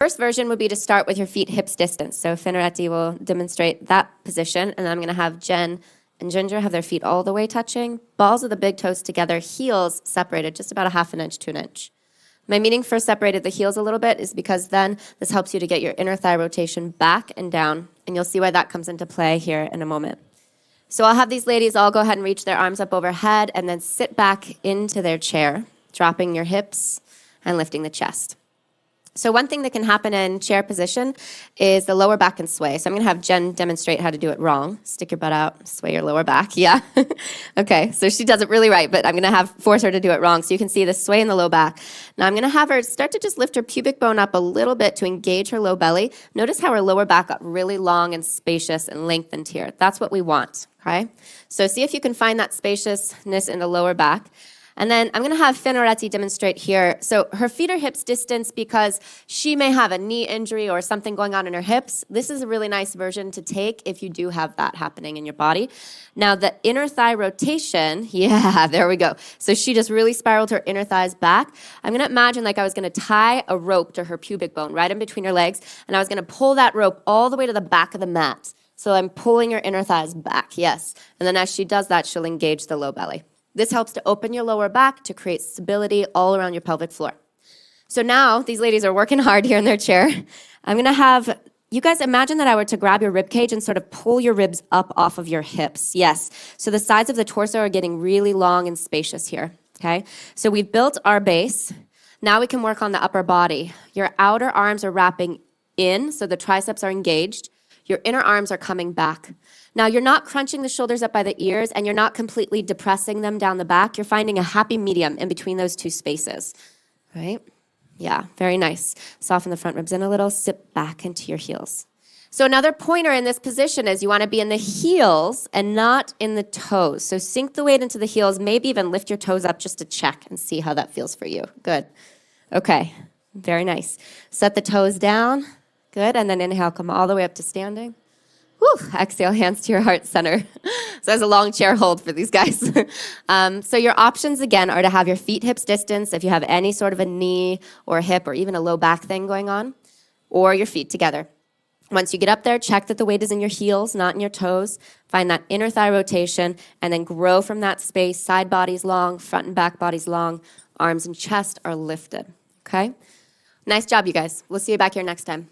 First version would be to start with your feet hips distance. So Fineretti will demonstrate that position, and then I'm going to have Jen and Ginger have their feet all the way touching, balls of the big toes together, heels separated just about a half an inch to an inch. My meaning for separated the heels a little bit is because then this helps you to get your inner thigh rotation back and down, and you'll see why that comes into play here in a moment. So I'll have these ladies all go ahead and reach their arms up overhead and then sit back into their chair, dropping your hips and lifting the chest. So one thing that can happen in chair position is the lower back can sway. So I'm going to have Jen demonstrate how to do it wrong. Stick your butt out, sway your lower back. Yeah. Okay, so she does it really right, but I'm going to force her to do it wrong. So you can see the sway in the low back. Now I'm going to have her start to just lift her pubic bone up a little bit to engage her low belly. Notice how her lower back got really long and spacious and lengthened here. That's what we want, okay? So see if you can find that spaciousness in the lower back. And then I'm going to have Fineretti demonstrate here. So her feet are hips distance because she may have a knee injury or something going on in her hips. This is a really nice version to take if you do have that happening in your body. Now the inner thigh rotation, yeah, there we go. So she just really spiraled her inner thighs back. I'm going to imagine like I was going to tie a rope to her pubic bone right in between her legs, and I was going to pull that rope all the way to the back of the mat. So I'm pulling her inner thighs back, yes. And then as she does that, she'll engage the low belly. This helps to open your lower back to create stability all around your pelvic floor. So now these ladies are working hard here in their chair. I'm going to have you guys imagine that I were to grab your rib cage and sort of pull your ribs up off of your hips. Yes. So the sides of the torso are getting really long and spacious here. Okay. So we've built our base. Now we can work on the upper body. Your outer arms are wrapping in, so the triceps are engaged. Your inner arms are coming back. Now, you're not crunching the shoulders up by the ears, and you're not completely depressing them down the back. You're finding a happy medium in between those two spaces, right? Yeah, very nice. Soften the front ribs in a little. Sit back into your heels. So another pointer in this position is you want to be in the heels and not in the toes. So sink the weight into the heels, maybe even lift your toes up just to check and see how that feels for you. Good. Okay, very nice. Set the toes down. Good, and then inhale, come all the way up to standing. Whew. Exhale, hands to your heart center. So there's a long chair hold for these guys. So your options, again, are to have your feet hips distance if you have any sort of a knee or a hip or even a low back thing going on, or your feet together. Once you get up there, check that the weight is in your heels, not in your toes. Find that inner thigh rotation, and then grow from that space. Side body's long, front and back body's long. Arms and chest are lifted, okay? Nice job, you guys. We'll see you back here next time.